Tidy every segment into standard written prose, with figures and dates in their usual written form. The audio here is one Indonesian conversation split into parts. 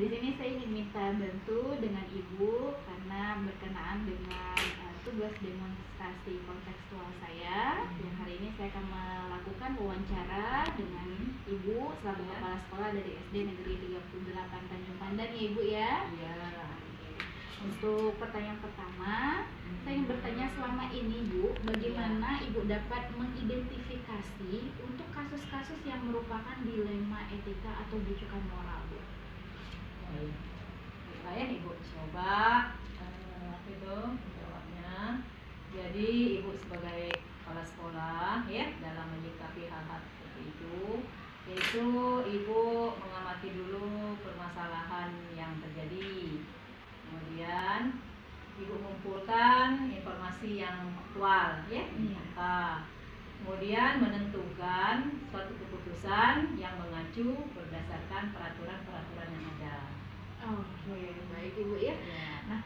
Di sini saya ingin minta bantu dengan Ibu karena berkenaan dengan tugas demonstrasi kontekstual saya. Yang hari ini saya akan melakukan wawancara dengan Ibu selaku kepala sekolah dari SD Negeri 38 Tanjung Pandan ya Ibu ya. Iya. Untuk pertanyaan pertama, saya ingin bertanya selama ini Bu, bagaimana Ibu dapat mengidentifikasi untuk kasus-kasus yang merupakan dilema etika atau bujukan moral Bu? Baik, saya Ibu coba jawabnya. Jadi Ibu sebagai kepala sekolah ya dalam menyikapi hal-hal seperti itu, yaitu Ibu mengamati dulu permasalahan yang terjadi. Kemudian Ibu mengumpulkan informasi yang aktual ya, nyata. Kemudian menentukan suatu keputusan yang mengacu berdasarkan peraturan-peraturan yang ada. Oke, baik Ibu ya. Nah,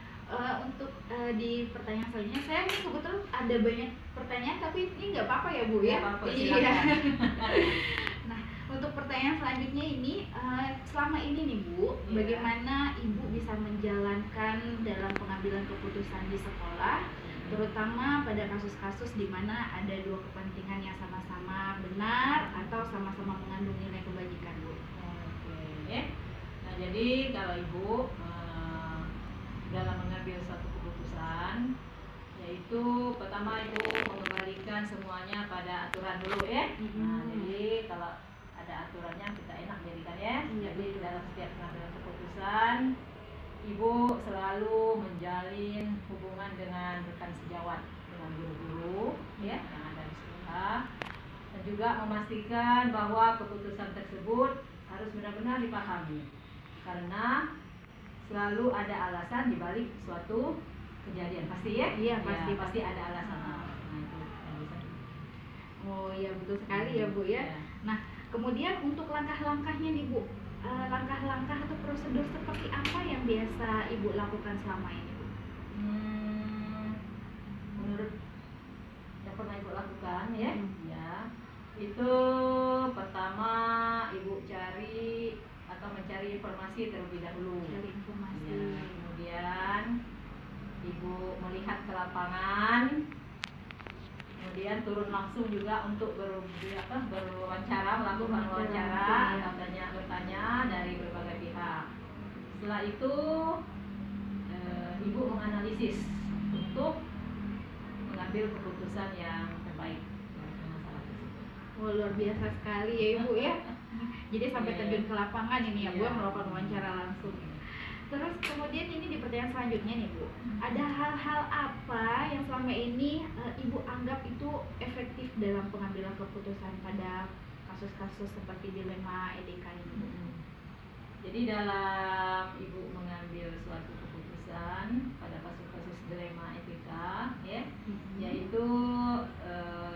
untuk di pertanyaan selanjutnya, saya kebetulan ada banyak pertanyaan, tapi ini nggak apa-apa ya Bu ya? Apa-apa, iya. Nah, untuk pertanyaan selanjutnya ini, selama ini nih Bu, bagaimana Ibu bisa menjalankan dalam pengambilan keputusan di sekolah, terutama pada kasus-kasus di mana ada dua kepentingan yang sama-sama benar atau sama-sama mengandung nilai kebajikan Bu? Oke. Nah, jadi kalau Ibu dalam mengambil suatu keputusan, yaitu pertama Ibu mengembalikan semuanya pada aturan dulu ya. Nah, jadi kalau ada aturannya kita enak jadikan ya. Jadi dalam setiap pengambilan keputusan, Ibu selalu menjalin hubungan dengan rekan sejawat, dengan guru-guru ya yang ada di sekolah, dan juga memastikan bahwa keputusan tersebut harus benar-benar dipahami, karena selalu ada alasan di balik suatu kejadian, pasti ya? Iya, pasti ada alasan. Nah, itu yang bisa. Oh iya, betul sekali ya Bu ya. Nah, kemudian untuk langkah-langkahnya nih Bu, langkah-langkah atau prosedur seperti apa yang biasa Ibu lakukan selama ini Bu? Menurut yang pernah Ibu lakukan ya, itu pertama Ibu cari atau mencari informasi terlebih dahulu. Cari informasi. Ya, kemudian Ibu melihat ke lapangan, kemudian turun langsung juga untuk berwawancara, melakukan wawancara, bertanya setelah itu ibu menganalisis untuk mengambil keputusan yang terbaik dalam masalah tersebut. Wah, luar biasa sekali ya Ibu ya. Jadi sampai Iya. terjun ke lapangan ini ya Bu, Iya. melakukan wawancara langsung. Terus kemudian ini di pertanyaan selanjutnya nih Bu, ada hal-hal apa yang selama ini Ibu anggap itu efektif dalam pengambilan keputusan pada kasus-kasus seperti dilema etika ini Bu? Jadi dalam ibu mengambil suatu keputusan pada kasus-kasus dilema etika, ya, yaitu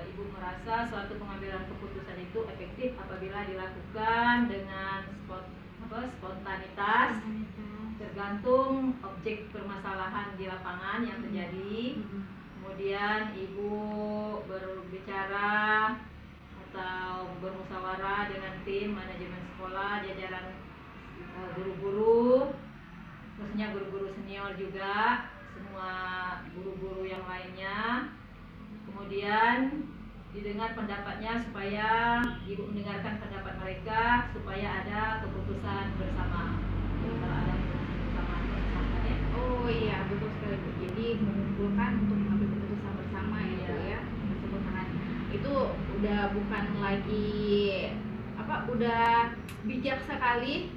ibu merasa suatu pengambilan keputusan itu efektif apabila dilakukan dengan spontanitas, tergantung objek permasalahan di lapangan yang terjadi. Kemudian ibu berbicara atau bermusyawarah dengan tim manajemen sekolah, jajaran guru-guru, maksudnya guru-guru senior juga, semua guru-guru yang lainnya. Kemudian didengar pendapatnya supaya ibu mendengarkan pendapat mereka supaya ada keputusan bersama. Kalau ada keputusan bersama ya. Oh iya, betul sekali Bu. Jadi mengumpulkan untuk mengambil keputusan bersama ya Bu ya. Tersebut sangat itu udah bukan lagi udah bijak sekali.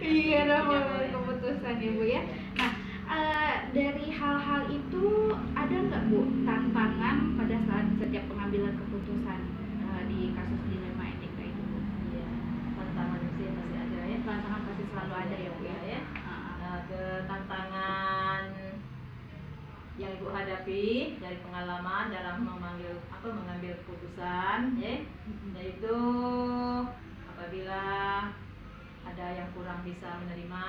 Iya, dalam mengambil keputusan ya Bu ya. Nah, dari hal-hal itu ada nggak Bu tantangan pada saat setiap pengambilan keputusan di kasus dilema etika itu Bu? Iya, tantangan sih pasti ada ya. Tantangan pasti selalu ada ya Bu ya. Tantangan yang ibu hadapi dari pengalaman dalam mengambil keputusan, ya, yaitu apabila ada yang kurang bisa menerima,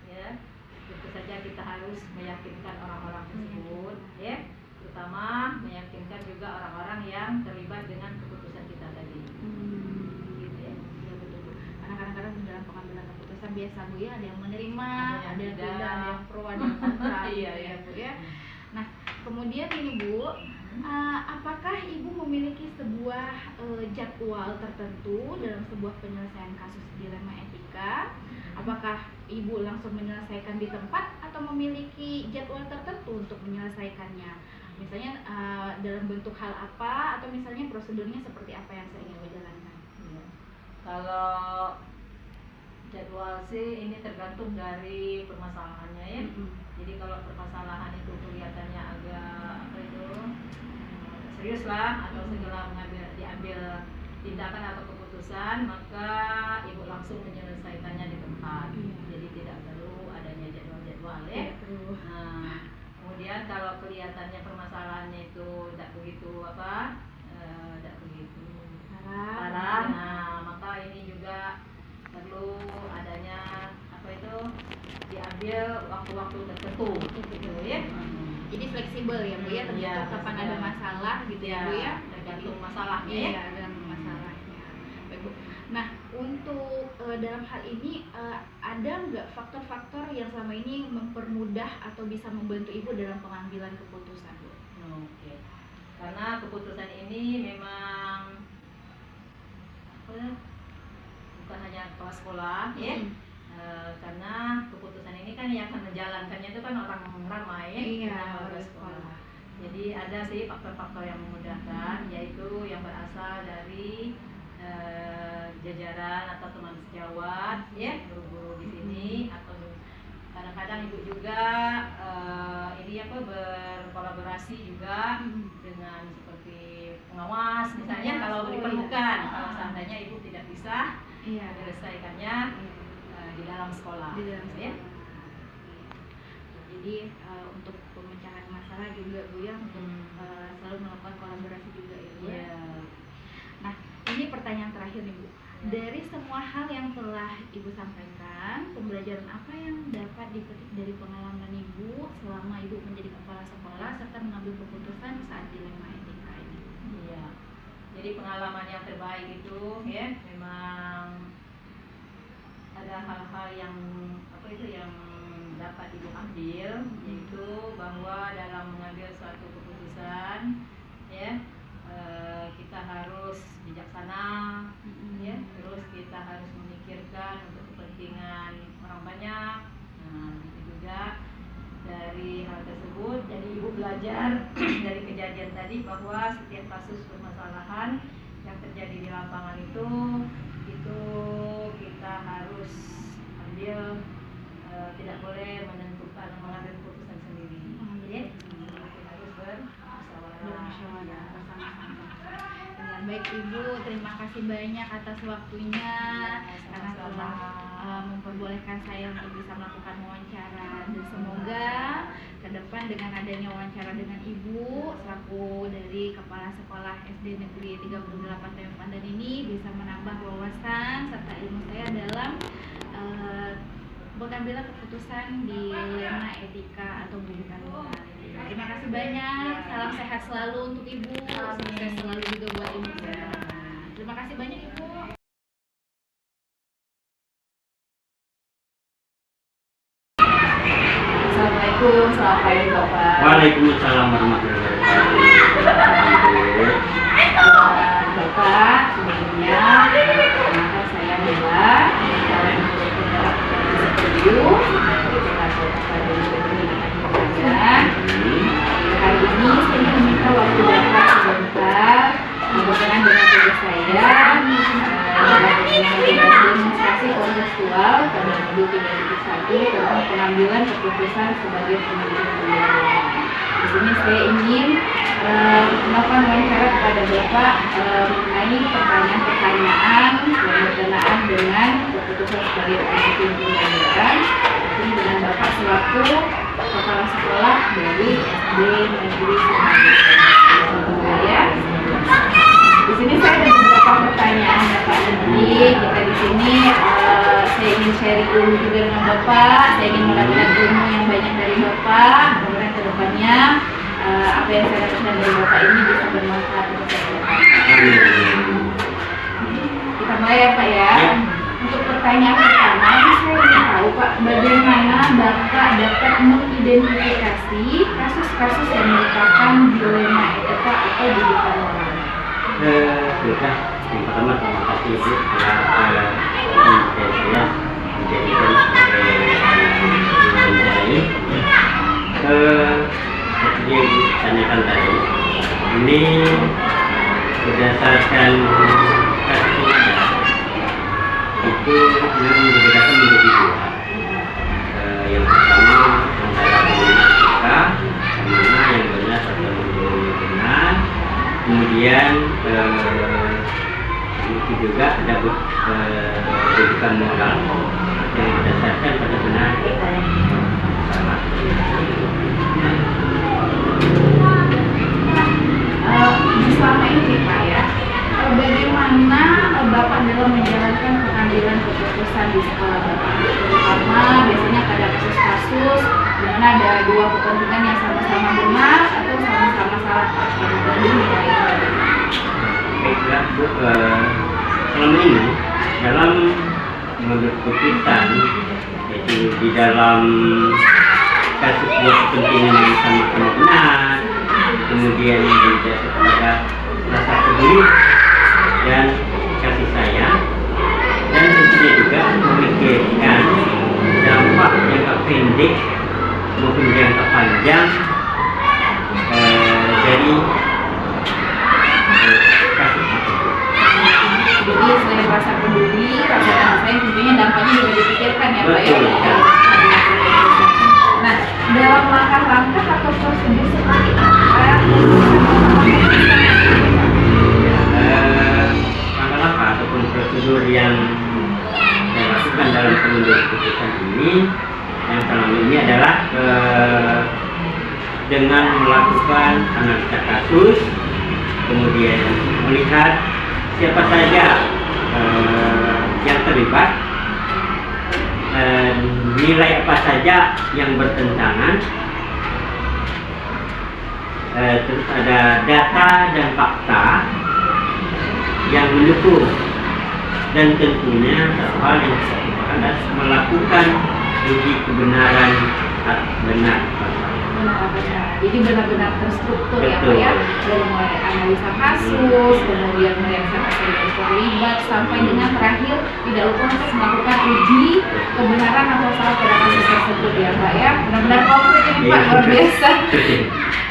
ya, tentu saja kita harus meyakinkan orang-orang tersebut, ya, terutama meyakinkan juga orang-orang yang terlibat dengan keputusan kita tadi. Gitu ya. Ya betul Bu. Karena kadang-kadang dalam pengambilan keputusan biasa Bu ya, ada yang menerima, Ada yang ada yang tidak. tidak, ada yang pro, ada yang kontra. Iya, gitu iya. ya Bu ya. Nah, kemudian ini Bu, apakah Ibu memiliki sebuah jadwal tertentu dalam sebuah penyelesaian kasus dilema etika? Apakah Ibu langsung menyelesaikan di tempat atau memiliki jadwal tertentu untuk menyelesaikannya? Misalnya dalam bentuk hal apa, atau misalnya prosedurnya seperti apa yang sering Ibu jalankan? Iya. Kalau jadwal sih ini tergantung dari permasalahannya ya. Jadi kalau permasalahan itu kelihatannya agak serius lah, atau segera diambil tindakan atau keputusan, maka ibu langsung menyelesaikannya di tempat. Jadi tidak perlu adanya jadwal-jadwal ya. Nah, kemudian kalau kelihatannya permasalahannya itu tidak begitu parah, nah maka ini juga perlu adanya diambil waktu-waktu tertentu gitu ya. Jadi fleksibel ya Bu ya, tergantung kapan ada masalah gitu ya Bu ya, tergantung masalahnya ya. Iya, tergantung masalahnya. Baik Bu. Nah, untuk dalam hal ini ada nggak faktor-faktor yang selama ini mempermudah atau bisa membantu Ibu dalam pengambilan keputusan Bu? Oke. Karena keputusan ini memang bukan hanya kepala sekolah ya. Karena keputusan ini kan yang akan menjalankannya itu kan orang ramai orang sekolah. Jadi ada sih faktor-faktor yang memudahkan, yaitu yang berasal dari jajaran atau teman sejawat ya, guru-guru di sini, atau kadang-kadang ibu juga berkolaborasi juga dengan seperti pengawas misalnya kalau diperlukan, kalau seandainya ibu tidak bisa menyelesaikannya di dalam sekolah. Ya. Jadi untuk pemecahan masalah juga Bu ya, untuk selalu melakukan kolaborasi juga ya Bu. Nah, ini pertanyaan terakhir nih Bu. Dari semua hal yang telah Ibu sampaikan, pembelajaran apa yang dapat dipetik dari pengalaman Ibu selama Ibu menjadi kepala sekolah serta mengambil keputusan saat dilema etika ini? Iya. Jadi pengalaman yang terbaik itu ya memang ada hal-hal yang yang dapat Ibu ambil, yaitu bahwa dalam mengambil suatu keputusan ya kita harus bijaksana ya, terus kita harus memikirkan untuk kepentingan orang banyak. Nah, itu juga dari hal tersebut, jadi ibu belajar dari kejadian tadi bahwa setiap kasus permasalahan yang terjadi di lapangan itu kita harus ambil, tidak boleh mengambil keputusan sendiri. Kita harus bermusyawarah bersama-sama. Dengan baik Ibu, terima kasih banyak atas waktunya karena telah memperbolehkan saya untuk bisa melakukan wawancara, dan semoga ke depan dengan adanya wawancara dengan Ibu selaku dari Kepala Sekolah SD Negeri 38 Tempe Pandan ini bisa menambah wawasan serta ilmu saya dalam pengambilan keputusan di Lema Etika atau Pendidikan Moral. Terima kasih banyak, salam sehat selalu untuk Ibu, sukses selalu juga buat Ibu. Terima kasih banyak Ibu. Assalamualaikum, selamat pagi Bapak. Waalaikumsalam warahmatullahi wabarakatuh. Bapak, sebelumnya perkenalkan saya Bella, calon guru Hari ini saya meminta waktu Bapak sebentar berkenan dengan tugas saya demonstrasi kontekstual pada modul 3.1 tentang pengambilan keputusan sebagai pemimpin pembelajaran. Di sini saya ingin melakukan wawancara kepada Bapak mengenai pertanyaan-pertanyaan yang berkenaan dengan keputusan sebagai pemimpin pembelajaran. Ini dengan Bapak selaku kepala sekolah dari SD Negeri Semarang. Ya. Di sini saya ada beberapa pertanyaan ya Pak. Jadi kita di sini saya ingin sharing ilmu juga dengan Bapak. Saya ingin mendapatkan ilmu yang banyak dari Bapak. Kemudian ke depannya apa yang saya dapatkan dari Bapak ini bisa bermanfaat untuk saya. Kita mulai ya Pak ya. Untuk pertanyaan pertama, saya ingin tahu Pak, bagaimana Bapak dapat mengidentifikasi kasus-kasus yang merupakan dilema etika atau pendidikan moral? Sudah, yang pertama terima kasih Ibu telah saya menjadikan sebagai ini. Seperti yang ditanyakan tadi, ini berdasarkan kasus yang ada, itu memang dibedakan menjadi dua. Yang pertama antara etika, mana yang benar atau yang benar. Kemudian itu juga ada pendidikan moral yang berdasarkan pada benar salah. Selama ini Pak ya, bagaimana Bapak dalam menjalankan pengambilan keputusan di sekolah Bapak? Terutama biasanya ada kasus-kasus di mana ada dua kepentingan yang sama-sama benar atau sama-sama salah. Baiklah Bu, selama ini dalam mengambil keputusan, yaitu di dalam kasus dua kepentingan yang sama-sama benar, kemudian didasarkan pada rasa peduli dan kasih sayang, dan tentunya juga memikirkan dampak jangka pendek maupun jangka panjang dari kasus tersebut. Jadi selain rasa peduli, rasa kasih sayang, tentunya dampaknya juga dipikirkan ya Pak ya. Nah, dalam langkah-langkah atau prosedur seperti apa? Langkah-langkah ataupun prosedur yang saya lakukan dalam pengambilan keputusan ini, yang selama ini adalah dengan melakukan analisa kasus, kemudian melihat siapa saja yang terlibat, nilai apa saja yang bertentangan, terus ada data dan fakta yang mendukung, dan tentunya hal yang adalah melakukan uji kebenaran benar. Jadi benar-benar terstruktur ya Pak ya, dari mulai analisa kasus, kemudian melihat siapa yang terlibat, sampai dengan terakhir tidak lupa untuk melakukan uji kebenaran atau salah pada kasus tersebut ya Pak ya. Benar-benar komplit ya Pak, luar biasa.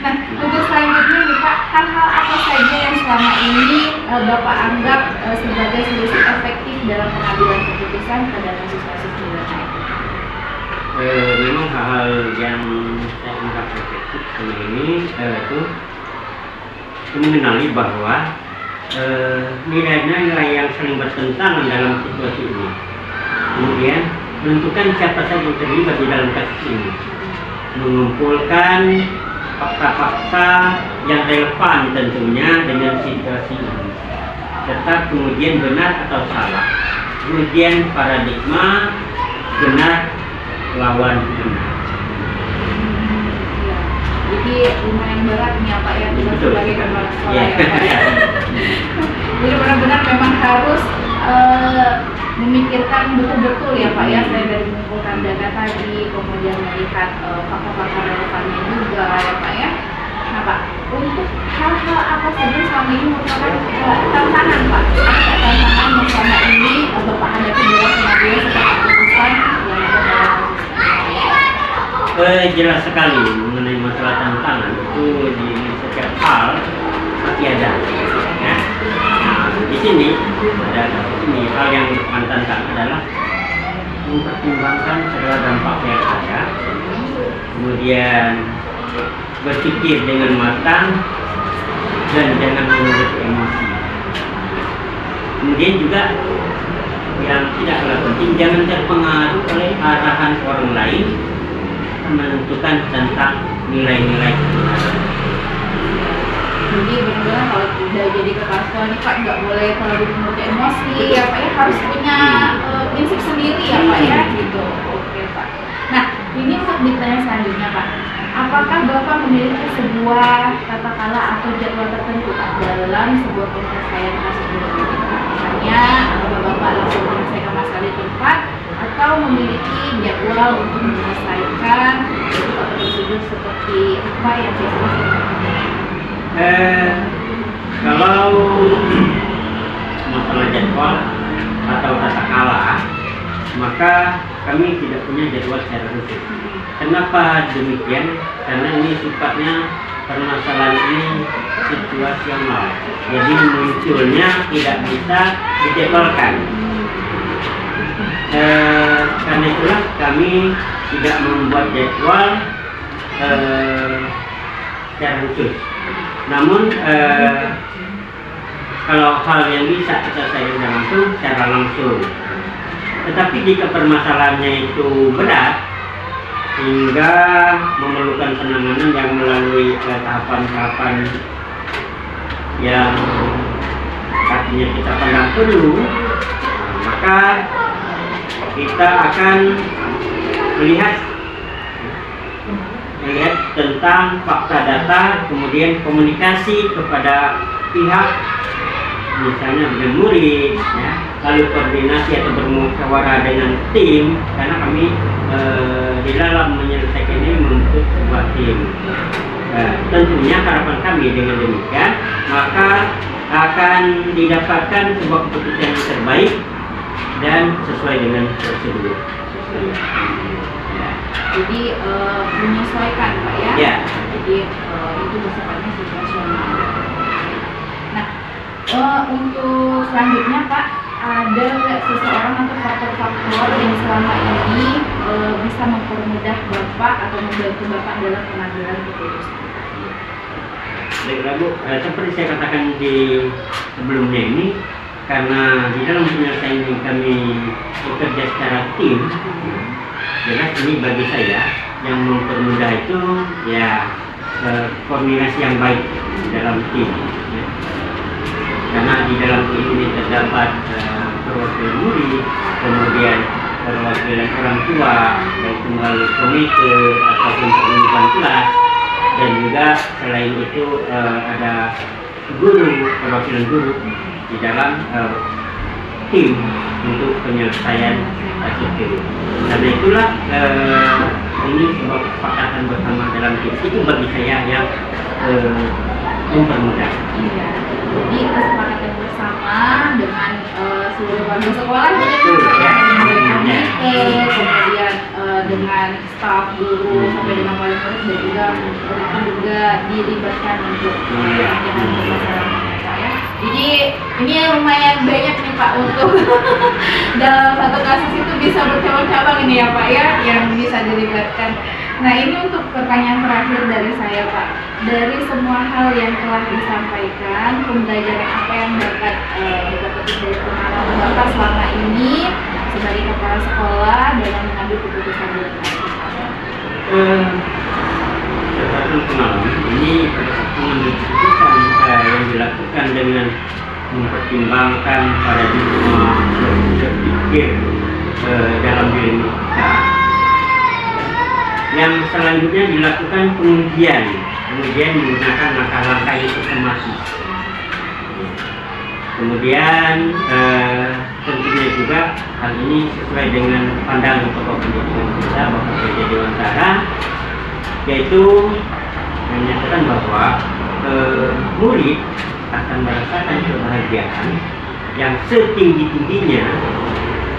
Nah, untuk selanjutnya nih Pak, hal-hal apa saja yang selama ini Bapak anggap sebagai solusi efektif dalam pengambilan keputusan pada kasus-kasus pidana? Memang hal-hal yang saya anggap efektif selama ini itu mengenali bahwa nilai-nilai yang saling bertentangan dalam situasi ini. Kemudian menentukan siapa saja yang terlibat di dalam kasus ini. Mengumpulkan fakta-fakta yang relevan tentunya dengan situasi ini. Tetap kemudian benar atau salah. Kemudian paradigma benar lawan benar. Jadi lumayan berat nih ya Pak ya, kita sebagai kepala sekolah ya Pak ya. Jadi benar-benar memang harus memikirkan betul-betul ya Pak ya, saya dari mengumpulkan data tadi, kemudian melihat fakta-fakta relevannya juga ya Pak ya. Nah Pak, untuk hal-hal apa saja selama ini merupakan tantangan Pak? Tantangan yang selama ini Bapak hadapi dalam pengambilan sebuah keputusan yang ada dalam Jelas sekali mengenai masalah tantangan itu di setiap hal pasti ada. Ya. Nah, di sini pada kasus ini hal yang tantangan adalah mempertimbangkan segala dampak yang ada, kemudian berpikir dengan matang dan jangan menurut emosi. Kemudian juga yang tidak kalah penting, jangan terpengaruh oleh arahan orang lain menentukan tentang nilai-nilai kebenaran. Jadi benar-benar kalau udah jadi kepala sekolah nih Pak, nggak boleh terlalu menurut emosi ya Pak ya, harus punya prinsip sendiri ya Pak ya gitu. Oke Pak. Nah ini untuk ditanya selanjutnya Pak, apakah Bapak memiliki sebuah katakanlah atau jadwal tertentu Pak dalam sebuah penyelesaian kasus ini? Misalnya Bapak langsung menyelesaikan masalah di tempat atau memiliki jadwal untuk menyelesaikan prosedur seperti apa yang biasanya kalau masalah jadwal atau tata kelola, maka kami tidak punya jadwal secara khusus. Kenapa demikian? Karena ini sifatnya permasalahan ini situasional, jadi munculnya tidak bisa dijadwalkan. Karena itulah kami tidak membuat jadwal secara khusus. Namun kalau hal yang bisa kita selesaikan langsung, secara langsung. Tetapi jika permasalahannya itu berat hingga memerlukan penanganan yang melalui tahapan-tahapan yang artinya kita pandang perlu, maka kita akan melihat tentang fakta data, kemudian komunikasi kepada pihak misalnya dengan murid, ya, lalu koordinasi atau bermusyawarah dengan tim, karena kami di dalam menyelesaikan ini membentuk sebuah tim. Tentunya harapan kami dengan demikian maka akan didapatkan sebuah keputusan yang terbaik dan sesuai dengan prosedur. Jadi menyesuaikan Pak ya. Ya. Jadi itu bersifatnya situasional. Nah, untuk selanjutnya Pak, ada nggak seseorang atau faktor-faktor yang selama ini bisa mempermudah Bapak atau membantu Bapak dalam pengambilan keputusan? Baiklah Bu, seperti saya katakan di sebelumnya ini, karena di dalam penyelesaian ini kami bekerja secara tim, jelas ini bagi saya yang mempermudah itu ya koordinasi yang baik dalam tim, ya. Karena di dalam tim ini terdapat perwakilan murid, kemudian perwakilan orang tua, baik melalui komite ataupun pembentukan kelas, dan juga selain itu ada guru, perwakilan guru di dalam tim untuk penyelesaian kasus itu. Karena itulah ini sebuah kesepakatan bersama dalam tim itu bagi saya yang mempermudah. Iya. Jadi kesepakatan bersama dengan seluruh warga sekolah, Betul, ya. kemudian dengan staf guru sampai dengan wali murid dan juga dilibatkan untuk penanganan masalah mereka ya. Jadi ini lumayan banyak nih Pak untuk dalam satu kasus itu bisa bercabang-cabang ini ya Pak ya yang bisa dilibatkan. Nah ini untuk pertanyaan terakhir dari saya Pak. Dari semua hal yang telah disampaikan, pembelajaran apa yang dapat kita petik dari pengalaman Bapak selama ini sebagai kepala sekolah dalam mengambil keputusan edukasi? Satu pengalaman ini mengambil keputusan yang dilakukan dengan mempertimbangkan paradigma berpikir dalam diri kita. Yang selanjutnya dilakukan pengujian menggunakan langkah-langkah yang sistematis. Kemudian tentunya juga hal ini sesuai dengan pandangan tokoh pendidikan kita Bapak PJ Dewantara, yaitu menyatakan bahwa murid akan merasakan kebahagiaan yang setinggi-tingginya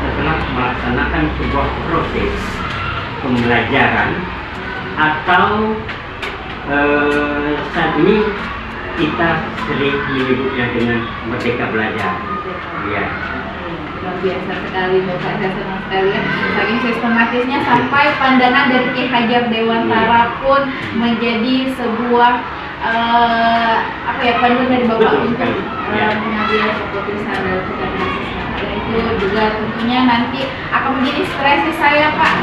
setelah melaksanakan sebuah proses pembelajaran atau saat ini kita sering menyebutnya dengan merdeka belajar. Ya. Luar biasa sekali Bapak, saya senang sekali ya. Saking sistematisnya sampai pandangan dari Ki Hajar Dewantara pun menjadi sebuah panduan dari Bapak untuk mengambil keputusan dalam setiap kasus. Itu juga tentunya nanti akan menjadi inspirasi saya Pak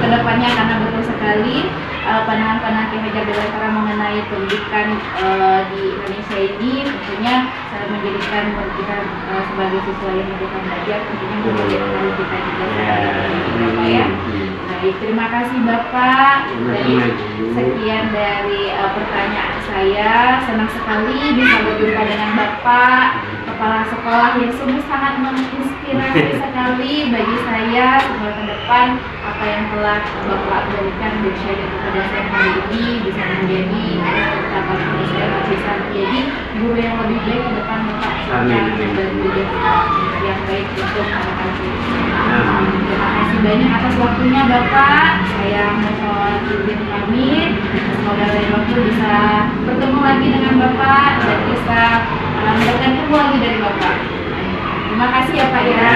ke depannya, karena betul sekali pandangan-pandangan Ki Hajar Dewantara mengenai pendidikan di Indonesia ini tentunya menjadikan kita sebagai siswa yang merdeka belajar tentunya menjadi hal kita juga Bapak ya. Baik, terima kasih Bapak. Dari sekian dari pertanyaan saya, senang sekali bisa berjumpa dengan Bapak kepala sekolah yang sungguh sangat menginspirasi sekali bagi saya semoga ke depan apa yang telah Bapak berikan dan share kepada saya hari ini bisa menjadi dapat saya bisa menjadi guru yang lebih baik ke depan Bapak. Amin. Yang baik untuk anak-anak ini. Terima kasih banyak atas waktunya Bapak. Saya mohon izin pamit. Semoga lain waktu bisa bertemu lagi dengan Bapak dan bisa mendapatkan ilmu lagi dari Bapak. Terima kasih ya Pak ya.